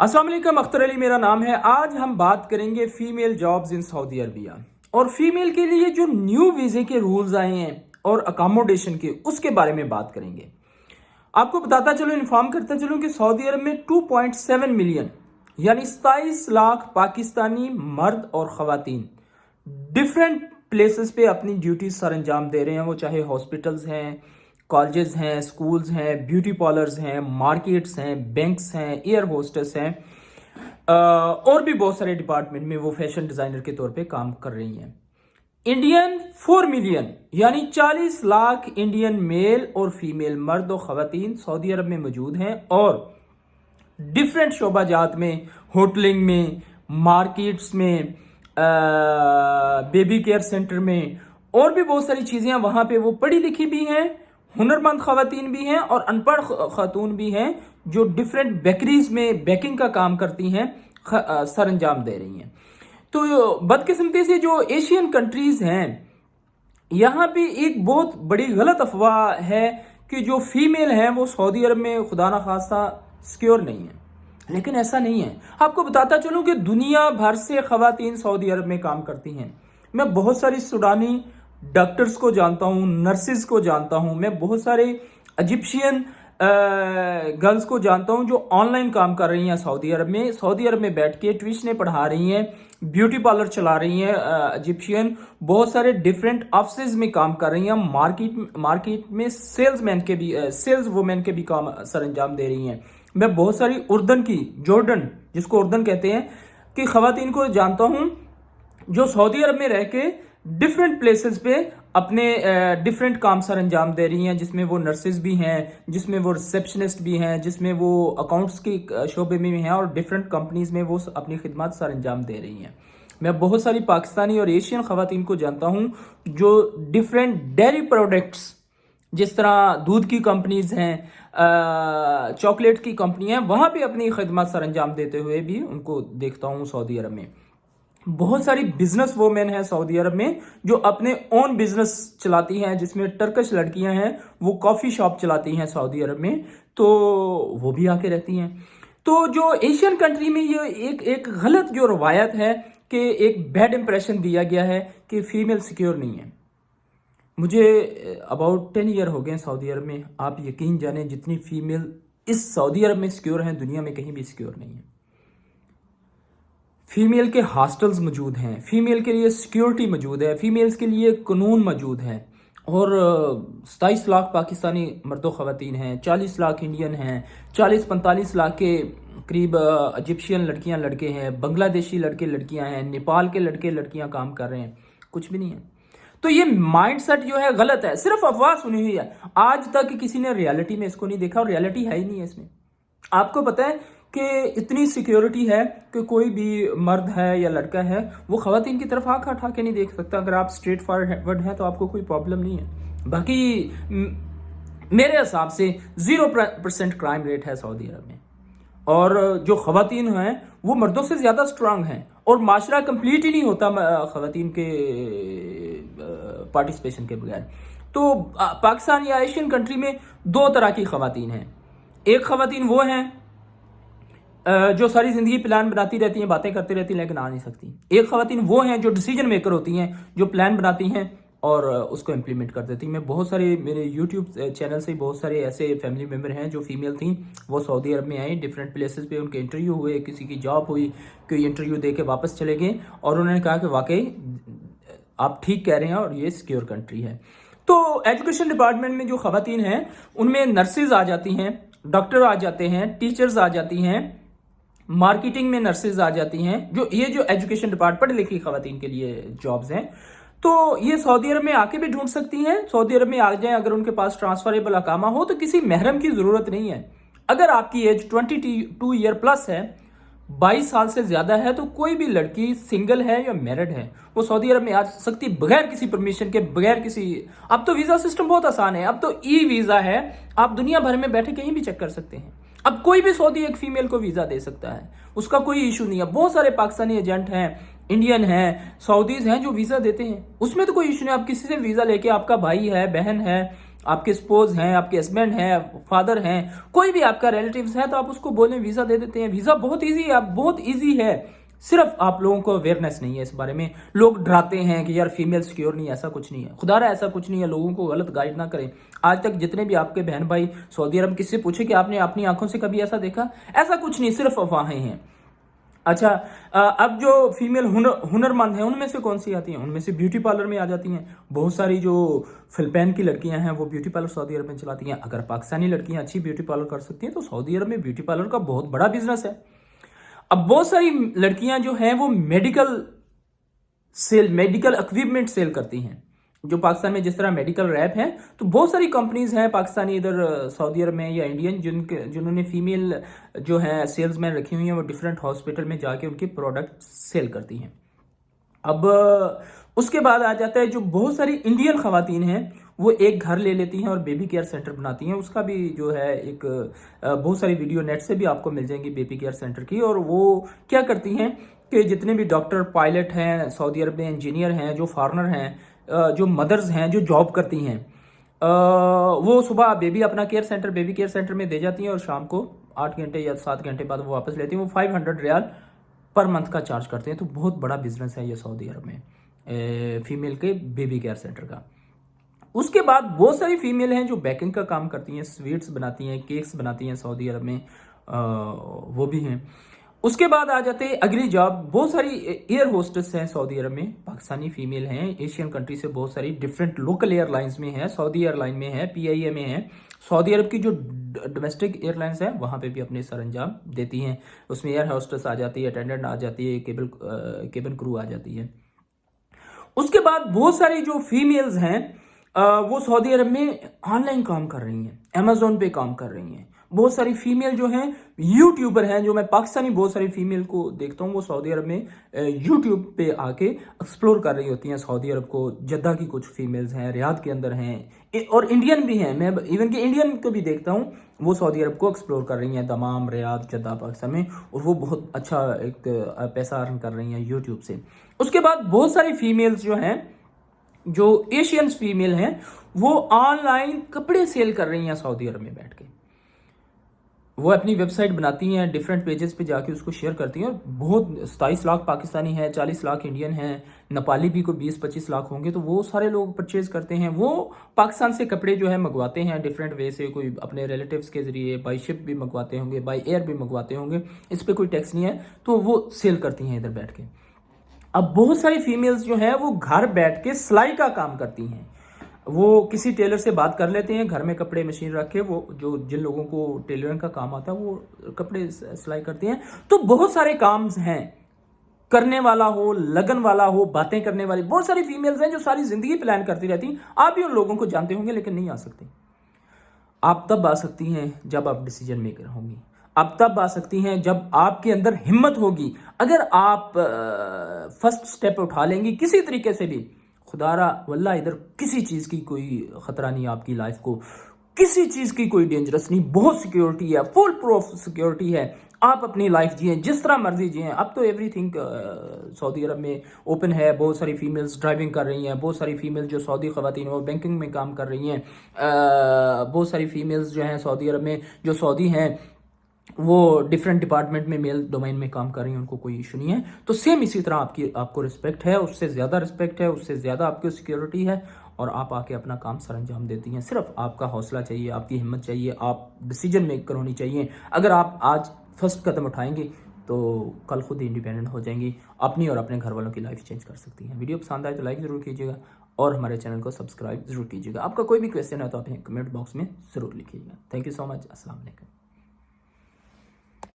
अस्सलाम वालेकुम, अख्तर अली मेरा नाम है। आज हम बात करेंगे female jobs in Saudi Arabia और फीमेल के लिए जो न्यू वीजे के रूल्स आए हैं और अकोमोडेशन के, उसके बारे में बात करेंगे। आपको बताता चलो, इन्फॉर्म करता चलो कि सऊदी अरब में 2.7 मिलियन यानी 27 लाख पाकिस्तानी मर्द और खवातीन डिफरेंट प्लेसेस पे अपनी ड्यूटीज सर अंजाम दे रहे हैं। वो चाहे हॉस्पिटल्स हैं, कॉलेजेस हैं, स्कूल्स हैं, ब्यूटी पार्लर्स हैं, मार्केट्स हैं, बैंक्स हैं, एयर होस्टेस हैं, और भी बहुत सारे डिपार्टमेंट में वो फैशन डिजाइनर के तौर पे काम कर रही हैं। इंडियन 4 मिलियन यानी 40 लाख इंडियन मेल और फीमेल मर्द और खवातीन सऊदी अरब में मौजूद हैं और डिफरेंट शोबाजात में, होटलिंग में, मार्केट्स में, बेबी केयर सेंटर में और भी बहुत सारी चीजें वहां पे वो पढ़ी लिखी भी हैं, हुनरमंद खवातीन भी हैं और अनपढ़ खातून भी हैं जो डिफरेंट बेकरीज में बेकिंग का काम करती हैं, सर अंजाम दे रही हैं। तो बदकिस्मती से जो एशियन कंट्रीज हैं, यहाँ पे एक बहुत बड़ी गलत अफवाह है कि जो फीमेल हैं वो सऊदी अरब में खुदा ना खास्ता सिक्योर नहीं है, लेकिन ऐसा नहीं है। आपको बताता चलूं कि दुनिया भर से खवातीन सऊदी अरब में काम करती हैं। मैं बहुत सारी सूडानी डॉक्टर्स को जानता हूं, नर्सिस को जानता हूं, मैं बहुत सारे इजिप्शियन गर्ल्स को जानता हूं जो ऑनलाइन काम कर रही हैं सऊदी अरब में बैठ के ट्यूशनें पढ़ा रही हैं, ब्यूटी पार्लर चला रही हैं इजिप्शियन, बहुत सारे डिफरेंट ऑफिस में काम कर रही हैं, मार्केट में सेल्स वुमेन के भी काम सर अंजाम दे रही हैं। मैं बहुत सारी जॉर्डन जिसको उर्दन कहते हैं कि खवातीन को जानता हूं जो सऊदी अरब में रह के डिफरेंट प्लेसेस पे अपने डिफरेंट काम सर अंजाम दे रही हैं, जिसमें वो नर्सेज भी हैं, जिसमें वो रिसेप्शनिस्ट भी हैं, जिसमें वो अकाउंट्स के शोबे में भी हैं और डिफरेंट कंपनीज में वो अपनी खिदमत सर अंजाम दे रही हैं। मैं बहुत सारी पाकिस्तानी और एशियन खवातीन को जानता हूं जो डिफरेंट डेयरी प्रोडक्ट्स, जिस तरह दूध की कंपनीज हैं, चॉकलेट की कंपनी है, वहां पे अपनी खिदमत सर अंजाम देते हुए भी उनको देखता हूं सऊदी अरब में। बहुत सारी बिजनेस वोमेन है सऊदी अरब में जो अपने ओन बिजनेस चलाती हैं, जिसमें टर्किश लड़कियां हैं वो कॉफी शॉप चलाती हैं सऊदी अरब में, तो वो भी आके रहती हैं। तो जो एशियन कंट्री में ये एक गलत जो रवायत है कि एक बैड इंप्रेशन दिया गया है कि फीमेल सिक्योर नहीं है। मुझे अबाउट 10 ईयर हो गए सऊदी अरब में। आप यकीन जाने जितनी फीमेल इस सऊदी अरब में सिक्योर हैं, दुनिया में कहीं भी सिक्योर नहीं है। फीमेल के हॉस्टल्स मौजूद हैं, फीमेल के लिए सिक्योरिटी मौजूद है, फीमेल्स के लिए कानून मौजूद है और 27 लाख पाकिस्तानी मर्दों खवातीन हैं, 40 लाख इंडियन हैं, 40-45 लाख के करीब इजिप्शियन लड़कियां लड़के हैं, बांग्लादेशी लड़के लड़कियां हैं, नेपाल के लड़के लड़कियां काम कर रहे हैं, कुछ भी नहीं है। तो ये माइंडसेट जो है गलत है, सिर्फ अफवाह सुनी हुई है। आज तक किसी ने रियलिटी में इसको नहीं देखा और रियलिटी है ही नहीं है इसमें। आपको पता है कि इतनी सिक्योरिटी है कि कोई भी मर्द है या लड़का है वो खवातीन की तरफ आंख उठा के नहीं देख सकता। अगर आप स्ट्रेट फॉरवर्ड हैं तो आपको कोई प्रॉब्लम नहीं है। बाकी मेरे हिसाब से 0% क्राइम रेट है सऊदी अरब में और जो खवातीन हैं वो मर्दों से ज्यादा स्ट्रांग हैं और माशरा कंप्लीट ही नहीं होता खवातीन के पार्टिसिपेशन के बगैर। तो पाकिस्तान या एशियन कंट्री में दो तरह की खवातीन हैं। एक खवातीन वो हैं जो सारी जिंदगी प्लान बनाती रहती हैं, बातें करती रहती हैं लेकिन आ नहीं सकती। एक खवातीन वो हैं जो डिसीजन मेकर होती हैं, जो प्लान बनाती हैं और उसको इम्प्लीमेंट कर देती हैं। मैं बहुत सारे, मेरे यूट्यूब चैनल से बहुत सारे ऐसे फैमिली मेम्बर हैं जो फीमेल थी, वो सऊदी अरब में आई, डिफरेंट प्लेसेस पे उनके इंटरव्यू हुए, किसी की जॉब हुई, कोई इंटरव्यू दे के वापस चले गए और उन्होंने कहा कि वाकई आप ठीक कह रहे हैं और ये सिक्योर कंट्री है। तो एजुकेशन डिपार्टमेंट में जो खवातीन हैं उनमें नर्सेज आ जाती हैं, डॉक्टर आ जाते हैं, टीचर्स आ जाती हैं, मार्केटिंग में नर्सेज आ जाती हैं, जो एजुकेशन डिपार्टमेंट पढ़ी लिखी खवातीन के लिए जॉब्स हैं। तो ये सऊदी अरब में आके भी ढूंढ सकती हैं, सऊदी अरब में आ जाएं अगर उनके पास ट्रांसफरेबल अकामा हो, तो किसी महरम की जरूरत नहीं है। अगर आपकी एज 22 ईयर प्लस है, 22 साल से ज्यादा है, तो कोई भी लड़की सिंगल है या मैरिड है वो सऊदी अरब में आ सकती बगैर किसी परमिशन के, बगैर किसी। अब तो वीजा सिस्टम बहुत आसान है, अब तो ई वीजा है, आप दुनिया भर में बैठे कहीं भी चेक कर सकते हैं। अब कोई भी सऊदी एक फीमेल को वीजा दे सकता है, उसका कोई इशू नहीं है। बहुत सारे पाकिस्तानी एजेंट हैं, इंडियन हैं, सऊदीज हैं जो वीजा देते हैं, उसमें तो कोई इशू नहीं। आप किसी से वीजा लेके, आपका भाई है, बहन है आपके स्पोज हैं, आपके हस्बैंड हैं, फादर हैं, कोई भी आपका रिलेटिव्स है, तो आप उसको बोलें वीज़ा दे देते हैं। वीज़ा बहुत ईजी है, बहुत ईजी है, सिर्फ आप लोगों को अवेयरनेस नहीं है इस बारे में। लोग डराते हैं कि यार फीमेल सिक्योर नहीं है, ऐसा कुछ नहीं है, खुदारा ऐसा कुछ नहीं है। लोगों को गलत गाइड ना करें। आज तक जितने भी आपके बहन भाई सऊदी अरब किससे पूछे कि आपने अपनी आंखों से कभी ऐसा देखा? ऐसा कुछ नहीं, सिर्फ अफवाहें हैं। अच्छा, अब जो फीमेल हुनरमंद हैं उनमें से कौन सी आती हैं? उनमें से ब्यूटी पार्लर में आ जाती हैं। बहुत सारी जो फिलिपाइन की लड़कियां हैं वो ब्यूटी पार्लर सऊदी अरब में चलाती हैं। अगर पाकिस्तानी लड़कियां अच्छी ब्यूटी पार्लर कर सकती हैं तो सऊदी अरब में ब्यूटी पार्लर का बहुत बड़ा बिजनेस है। अब बहुत सारी लड़कियां जो हैं वो मेडिकल इक्विपमेंट सेल करती हैं। जो पाकिस्तान में जिस तरह मेडिकल रैप है, तो बहुत सारी कंपनीज हैं पाकिस्तानी इधर सऊदी अरब में या इंडियन जिन्होंने फीमेल जो है सेल्समैन रखी हुई हैं, वो डिफरेंट हॉस्पिटल में जाके उनके प्रोडक्ट सेल करती हैं। अब उसके बाद आ जाता है जो बहुत सारी इंडियन खवातीन हैं वो एक घर ले लेती हैं और बेबी केयर सेंटर बनाती हैं। उसका भी जो है एक बहुत सारी वीडियो नेट से भी आपको मिल जाएंगी बेबी केयर सेंटर की। और वो क्या करती हैं कि जितने भी डॉक्टर, पायलट हैं सऊदी अरब में, इंजीनियर हैं, जो फॉरनर हैं, जो मदर्स हैं जो जॉब करती हैं, वो सुबह बेबी केयर सेंटर में दे जाती हैं और शाम को 8 घंटे या 7 घंटे बाद वो वापस लेती हैं। वो 500 रियाल पर मंथ का चार्ज करते हैं। तो बहुत बड़ा बिजनेस है ये सऊदी अरब में फीमेल के बेबी केयर सेंटर का। उसके बाद बहुत सारी फीमेल हैं जो बेकिंग का काम करती हैं, स्वीट्स बनाती हैं, केक्स बनाती हैं सऊदी अरब में, वो भी हैं। उसके बाद आ जाते हैं अगली जॉब। बहुत सारी एयर होस्टेस हैं सऊदी अरब में, पाकिस्तानी फीमेल हैं, एशियन कंट्री से बहुत सारी डिफरेंट लोकल एयरलाइंस में है, सऊदी एयरलाइन में है, PIA में है। सऊदी अरब की जो डोमेस्टिक एयरलाइंस है वहां पे भी अपने सरंजाम देती हैं। उसमें एयर होस्टेस आ जाती है, अटेंडेंट आ जाती है, केबिन क्रू आ जाती है। उसके बाद बहुत सारी जो फीमेल्स हैं वो सऊदी अरब में ऑनलाइन काम कर रही हैं, अमेजोन पे काम कर रही हैं। बहुत सारी फीमेल जो हैं यूट्यूबर हैं, जो मैं पाकिस्तानी बहुत सारी फीमेल को देखता हूँ वो सऊदी अरब में यूट्यूब पे आके एक्सप्लोर कर रही होती हैं सऊदी अरब को। जद्दा की कुछ फीमेल्स हैं, रियाद के अंदर हैं, और इंडियन भी हैं। मैं इवन के इंडियन को भी देखता हूँ, वो सऊदी अरब को एक्सप्लोर कर रही हैं, दमाम, रियाद, जद्दा, पाकिस्तान में, और वो बहुत अच्छा एक पैसा अर्न कर रही हैं यूट्यूब से। उसके बाद बहुत सारी फीमेल्स जो हैं, जो एशियंस फीमेल हैं, वो ऑनलाइन कपड़े सेल कर रही हैं सऊदी अरब में बैठ के। वो अपनी वेबसाइट बनाती हैं, डिफरेंट पेजेस पे जाके उसको शेयर करती हैं। बहुत 27 लाख पाकिस्तानी हैं, 40 लाख इंडियन हैं, नेपाली भी कोई 20-25 लाख होंगे। तो वो सारे लोग परचेज करते हैं। वो पाकिस्तान से कपड़े जो है मंगवाते हैं डिफरेंट वे से, कोई अपने रिलेटिव्स के जरिए, बाई शिप भी मंगवाते होंगे, बाई एयर भी मंगवाते होंगे, इस पर कोई टैक्स नहीं है। तो वो सेल करती हैं इधर बैठ के। अब बहुत सारी फीमेल्स जो है वो घर बैठ के सिलाई का काम करती हैं। वो किसी टेलर से बात कर लेते हैं, घर में कपड़े मशीन रख के, वो जो जिन लोगों को टेलरिंग का काम आता है वो कपड़े सिलाई करते हैं। तो बहुत सारे काम हैं, करने वाला हो, लगन वाला हो, बातें करने वाली बहुत सारी फीमेल्स हैं जो सारी जिंदगी प्लान करती रहती। आप भी उन लोगों को जानते होंगे, लेकिन नहीं आ सकती। आप तब आ सकती हैं जब आप डिसीजन मेकर होंगी। आप तब आ सकती हैं जब आपके अंदर हिम्मत होगी। अगर आप फर्स्ट स्टेप उठा लेंगी किसी तरीके से भी, खुदारा वल्लाह इधर किसी चीज़ की कोई ख़तरा नहीं, आपकी लाइफ को किसी चीज़ की कोई डेंजरस नहीं, बहुत सिक्योरिटी है, फुल प्रूफ सिक्योरिटी है। आप अपनी लाइफ जिए जिस तरह मर्जी जिए। अब तो एवरीथिंग सऊदी अरब में ओपन है। बहुत सारी फीमेल्स ड्राइविंग कर रही हैं, बहुत सारी फीमेल्स जो सऊदी ख़वातीन वो बैंकिंग में काम कर रही हैं, बहुत सारी फीमेल्स जो हैं सऊदी अरब में जो सऊदी हैं वो डिफरेंट डिपार्टमेंट में मेल डोमेन में काम कर रही हैं, उनको कोई इशू नहीं है। तो सेम इसी तरह आपको रिस्पेक्ट है, उससे ज़्यादा रिस्पेक्ट है, उससे ज़्यादा आपकी सिक्योरिटी है, और आप आके अपना काम सर अंजाम देती हैं। सिर्फ आपका हौसला चाहिए, आपकी हिम्मत चाहिए, आप डिसीजन मेकर होनी चाहिए। अगर आप आज फर्स्ट कदम उठाएंगे तो कल खुद ही इंडिपेंडेंट हो जाएंगी, अपनी और अपने घर वालों की लाइफ चेंज कर सकती हैं। वीडियो पसंद आए तो लाइक ज़रूर कीजिएगा और हमारे चैनल को सब्सक्राइब ज़रूर कीजिएगा। आपका कोई भी क्वेश्चन है तो आप कमेंट बॉक्स में ज़रूर लिखिएगा। Thank you so much. अस्सलाम वालेकुम।